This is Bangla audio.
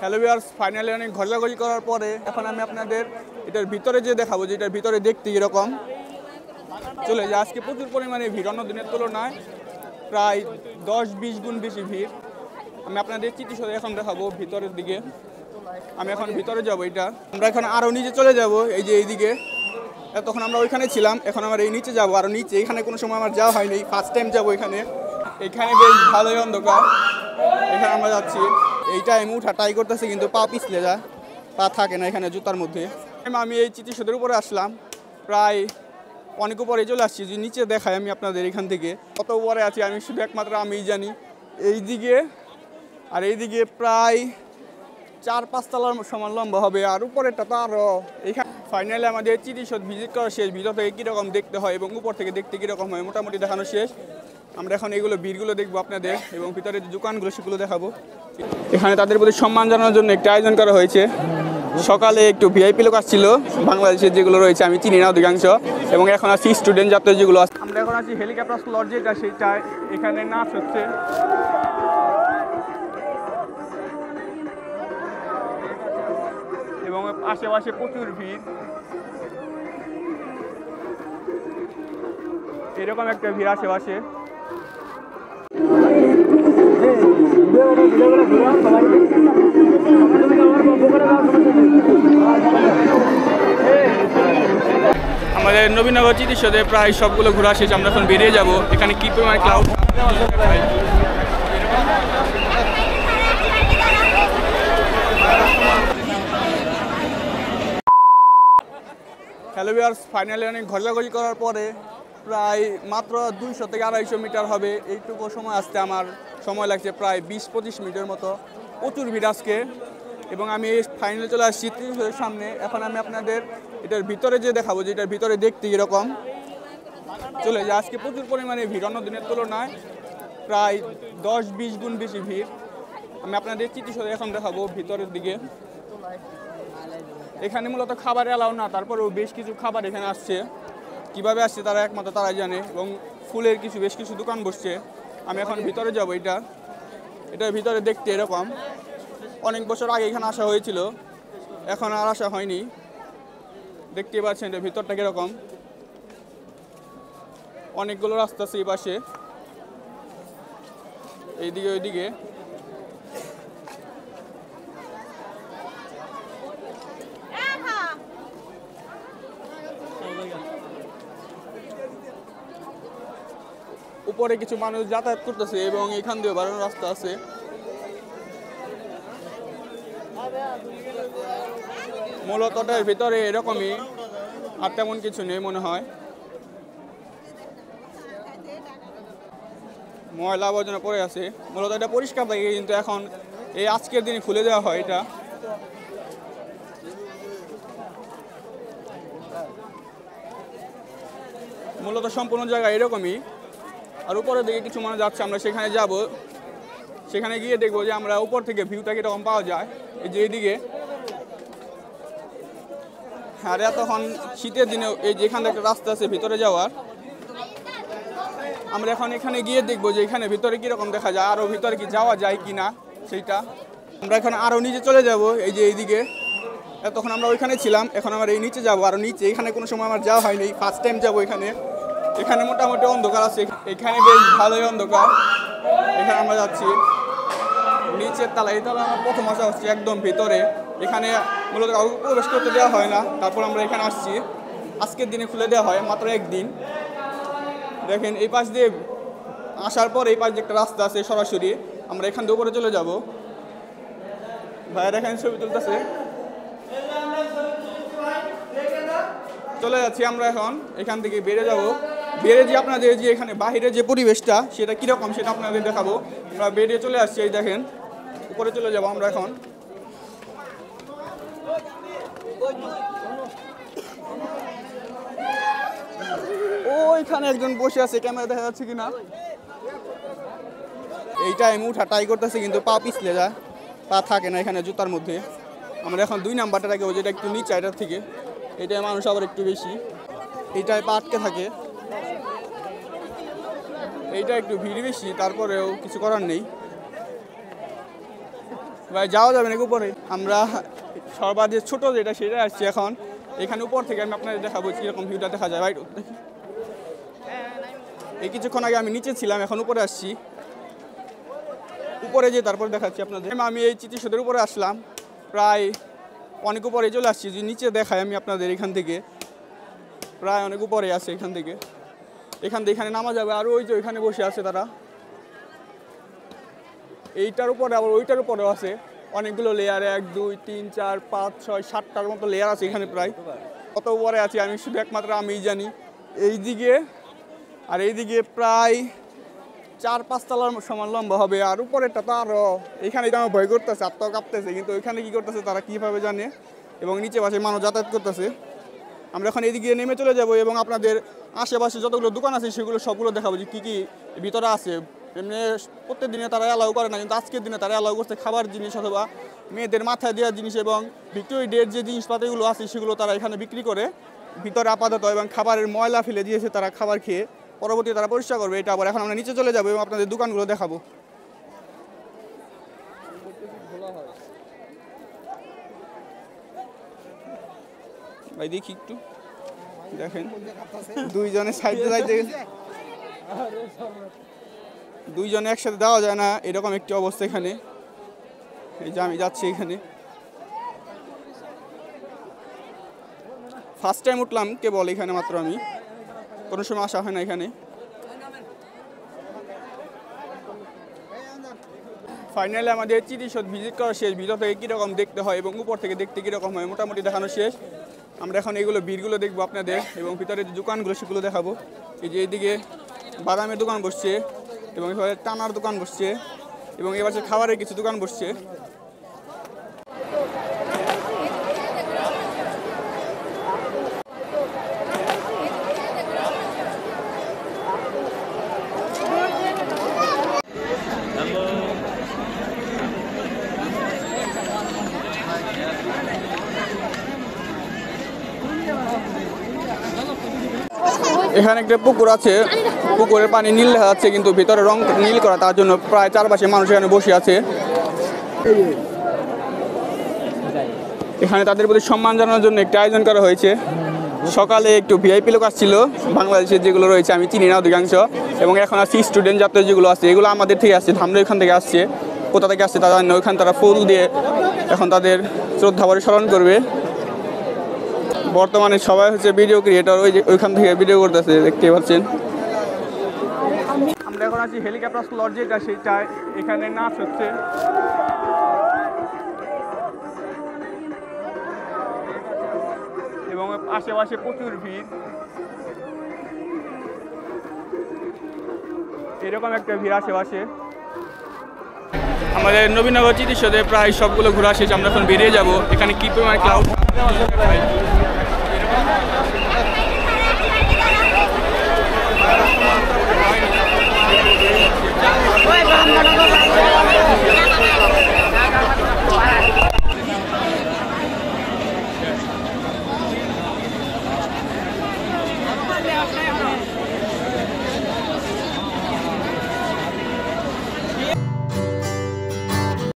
হ্যালো ভিউয়ার্স, ফাইনালি অনেক ঘোরাঘুরি করার পরে এখন আমি আপনাদের এটার ভিতরে যে দেখাবো যে এটার ভিতরে দেখতে এরকম চলে যায়। আজকে প্রচুর পরিমাণে ভিড়, অন্য দিনের তুলনায় প্রায় 10-20 গুণ বেশি ভিড়। আমি আপনাদের চিত্রসহ এখন দেখাবো ভিতরের দিকে। আমি এখন ভিতরে যাব, এটা আমরা এখন আরও নিচে চলে যাব। এই যে এইদিকে তখন আমরা ওইখানে ছিলাম, এখন আমরা এই নিচে যাব আরও নিচে। এখানে কোনো সময় আমার যাওয়া হয়নি, ফার্স্ট টাইম যাবো এখানে। এখানে বেশ ভালোই অন্ধকার, এখানে আমরা যাচ্ছি। এইটা আমি উঠা ট্রাই করতেছি কিন্তু পা পিছলে যায়, পা থাকে না এখানে জুতার মধ্যে। আমি এই চিত্রসদের উপরে আসলাম, প্রায় অনেক উপরে চলে আসছি। যে নিচে দেখাই আমি আপনাদের এখান থেকে কত উপরে আছি আমি শুধু একমাত্র আমিই জানি। এইদিকে আর এইদিকে প্রায় 4-5 তলার সমান লম্বা হবে, আর উপরেরটা তো আরও। এখানে ফাইনালি আমাদের চিত্রসদ ভিজিট করা শেষ। ভিতর থেকে কীরকম দেখতে হয় এবং উপর থেকে দেখতে কীরকম হয় মোটামুটি দেখানো শেষ। আমরা এখন এগুলো ভিড়গুলো দেখবো আপনাদের এবং ভিতরে যে দোকানগুলো সেগুলো দেখাবো। এখানে তাদের প্রতি সম্মান জানানোর জন্য একটা আয়োজন করা হয়েছে। সকালে একটু ভিআইপি লোক আসছিল বাংলাদেশের, যেগুলো রয়েছে আমি চিনি না অধিকাংশ, এবং এখন আছি স্টুডেন্ট যাত্রা যেগুলো আছে। আমরা এখন আছি হেলিকপ্টার স্লট যেটা, সেইটাই এখানে নাচ হচ্ছে। এবং আশেপাশে প্রচুর ভিড়, এরকম একটা ভিড় আশেপাশে। আমাদের নবীনগর চিত্রসদে প্রায় সবগুলো ঘোরা শেষ। আমরা এখন বেরিয়ে যাব। এখানে কি পরিমাণ ক্লাউড। হ্যালো ভিউয়ার্স, ফাইনালি অনেক ঘোরাঘুরি করার পরে প্রায় মাত্র 200 থেকে 250 মিটার হবে। এইটুকু সময় আসতে আমার সময় লাগছে প্রায় 20-25 মিনিটের মতো। প্রচুর ভিড় আজকে, এবং আমি এই ফাইনালে চলে আসছি চিত্রসদের সামনে। এখন আমি আপনাদের এটার ভিতরে যে দেখাবো যে এটার ভিতরে দেখতে এরকম চলে যায়। আজকে প্রচুর পরিমাণে ভিড়, অন্য দিনের তুলনায় প্রায় 10-20 গুণ বেশি ভিড়। আমি আপনাদের চিত্রসদে এখন দেখাবো ভিতরের দিকে। এখানে মূলত খাবার অ্যালাউ না, তারপরেও বেশ কিছু খাবার এখানে আসছে। কিভাবে আসছে তারা একমাত্র তারাই জানে, এবং ফুলের বেশ কিছু দোকান বসছে। আমি এখন ভিতরে যাব। এটার ভিতরে দেখতে এরকম। অনেক বছর আগে এখানে আসা হয়েছিল, এখন আর আসা হয়নি। দেখতে পাচ্ছেন এটার ভিতরটা কীরকম। অনেকগুলো রাস্তা আছে এই পাশে, এইদিকে ওইদিকে। উপরে কিছু মানুষ যাতায়াত করতেছে এবং এখান দিয়ে বাড়ানোর রাস্তা আছে। মূলত এটার ভিতরে এরকমই, আর তেমন কিছু নেই মনে হয়। ময়লা আবর্জনা পড়ে আছে। মূলত এটা পরিষ্কার থাকে, কিন্তু এখন এই আজকের দিনে খুলে দেওয়া হয় এটা। মূলত সম্পূর্ণ জায়গা এরকমই। আর উপরের দিকে কিছু মানুষ যাচ্ছে, আমরা সেখানে যাব। সেখানে গিয়ে দেখবো যে আমরা উপর থেকে ভিউটা কীরকম পাওয়া যায়। এই যে এইদিকে, আর তখন শীতের দিনে এই যে এখানে একটা রাস্তা আছে ভিতরে যাওয়ার। আমরা এখন এখানে গিয়ে দেখবো যে এখানে ভিতরে কীরকম দেখা যায়, আরও ভিতরে কি যাওয়া যায় কি না সেইটা। আমরা এখন আরও নিচে চলে যাব। এই যে এইদিকে তখন আমরা ওইখানে ছিলাম, এখন আমরা এই নিচে যাবো আরও নিচে। এখানে কোনো সময় আমার যাওয়া হয়নি, ফার্স্ট টাইম যাবো এখানে। এখানে মোটামুটি অন্ধকার আছে, এখানে বেশ ভালোই অন্ধকার। এখানে আমরা যাচ্ছি নিচের তলা। এই তলা আমার প্রথম আসা হচ্ছে একদম ভিতরে। এখানে মূলত প্রবেশ করতে দেওয়া হয় না, তারপর আমরা এখানে আসছি। আজকের দিনে খুলে দেওয়া হয় মাত্র একদিন। দেখেন এই পাশ দিয়ে আসার পর এই পাশ দিয়ে একটা রাস্তা আছে সরাসরি, আমরা এখান দিয়ে উপরে চলে যাব। ভাইয়া দেখেন ছবি তুলতেছে। চলে যাচ্ছি আমরা এখন এখান থেকে বেরিয়ে যাব। বেরিয়ে যে আপনাদের যে এখানে বাহিরের যে পরিবেশটা সেটা কীরকম সেটা আপনাদের দেখাবো। আমরা বেরিয়ে চলে আসছি, এই দেখেন উপরে চলে যাব আমরা এখন। ওইখানে একজন বসে আছে, ক্যামেরা দেখা যাচ্ছে কিনা। এইটা আমি উঠা ট্রাই করতেছি কিন্তু পা পিছলে যায়, পা থাকে না এখানে জুতার মধ্যে। আমরা এখন 2 নাম্বারটা রাখবো, যেটা একটু নিচে এটার থেকে। এটাই মানুষ আবার একটু বেশি, এইটায় পা আটকে থাকে। এইটা একটু ভিড় বেশি, তারপরেও কিছু করার নেই। ভাই যাওয়া যাবে নাকি উপরে? আমরা সর্বাধিক ছোট যেটা সেটা আসছি এখন। এখানে উপর থেকে আমি আপনাদের দেখাবো কীরকম ভিউটা দেখা যায়। ভাই এই কিছুক্ষণ আগে আমি নিচে ছিলাম, এখন উপরে আসছি। উপরে যে তারপরে দেখাচ্ছি আপনাদের। আমি এই চিত্রিসদের উপরে আসলাম, প্রায় অনেক উপরে চলে আসছি। যে নিচে দেখাই আমি আপনাদের এখান থেকে, প্রায় অনেক উপরে আছে এখান থেকে। এখানে নামা যাবে। আর ওই যে ওইখানে বসে আছে তারা, এইটার উপরে আবার ওইটার উপরেও আছে অনেকগুলো লেয়ার, 1 2 3 4 5 6 7টার মতো লেয়ার আছে এখানে। প্রায় কত উপরে আছে আমি শুধু একমাত্র আমিই জানি। এইদিকে আর এইদিকে প্রায় 4-5 তলার সমান লম্বা হবে। আর উপরেরটা তো আরও, এখানে তো আমার ভয় করতেছে, আত্মা কাঁপতেছে, কিন্তু ওইখানে কী করতেছে তারা কীভাবে জানে। এবং নিচে পাশে মানুষ যাতায়াত করতেছে। আমরা এখন এদিকে নেমে চলে যাব এবং আপনাদের আশেপাশে যতগুলো দোকান আছে সেগুলো সবগুলো দেখাবো যে কী কী ভিতরে আছে। এমনি প্রত্যেক দিনে তারা অ্যালাউ করে না, কিন্তু আজকের দিনে তারা অ্যালাউ করছে খাবার জিনিস অথবা মেয়েদের মাথায় দেওয়ার জিনিস এবং ভিক্টোরিয়া ডের যে জিনিসপাতিগুলো আছে সেগুলো তারা এখানে বিক্রি করে ভিতরে আপাতত। এবং খাবারের ময়লা ফেলে দিয়েছে তারা, খাবার খেয়ে পরবর্তীতে তারা পরিষ্কার করবে এটা। আবার এখন আমরা নিচে চলে যাবো এবং আপনাদের দোকানগুলো দেখাবো। ভাই দেখি একটু দেখেন, দুইজনে সাইডে যাইতে, দুইজনে একসাথে দেওয়া যায় না, এরকম একটি অবস্থা এখানে। এই যে আমি যাচ্ছি এখানে, ফার্স্ট টাইম উঠলাম কেবল এখানে মাত্র, আমি কোনো সময় আসা হয় না এখানে। ফাইনালি আমাদের চিত্রিসদ ভিজিট করা শেষ। ভিতর থেকে কীরকম দেখতে হয় এবং উপর থেকে দেখতে কীরকম হয় মোটামুটি দেখানো শেষ। আমরা এখন এগুলো ভিড়গুলো দেখবো আপনাদের এবং ভিতরে যে দোকানগুলো সেগুলো দেখাবো। এই যে এইদিকে বাদামের দোকান বসছে এবং এভাবে টানার দোকান বসছে এবং এবার খাবারের কিছু দোকান বসছে। এখানে একটা পুকুর আছে, পুকুরের পানি নীল দেখা যাচ্ছে কিন্তু ভিতরে রং নীল করা, তার জন্য প্রায় চারপাশে মানুষ এখানে বসে আছে। এখানে তাদের প্রতি সম্মান জানানোর জন্য একটা আয়োজন করা হয়েছে। সকালে একটু ভিআইপি লোক আসছিল বাংলাদেশের যেগুলো রয়েছে, আমি চিনি না অধিকাংশ, এবং এখন আসছি স্টুডেন্ট জাতীয় যেগুলো আছে এগুলো আমাদের থেকে আসছে, ধামরা ওইখান থেকে আসছে, কোথা থেকে আসছে তারা জানে। ওইখানে তারা ফুল দিয়ে এখন তাদের শ্রদ্ধাভরে স্মরণ করবে। বর্তমানে সবাই হচ্ছে ভিডিও ক্রিয়েটর, ওইখান থেকে ভিডিও করতেছে, দেখতে পাচ্ছেন। আমরা এখন আছি হেলিকপ্টার স্লট যেটা, সেটা এখানে নাচ হচ্ছে। এবং আশেপাশে প্রচুর ভিড়, এরকম একটা ভিড় আশেপাশে। আমাদের নবীনগর চিত্রিসদে প্রায় সবগুলো ঘোরা শেষ। আমরা এখন বেরিয়ে যাব। এখানে কি পরিমাণ ক্লাউড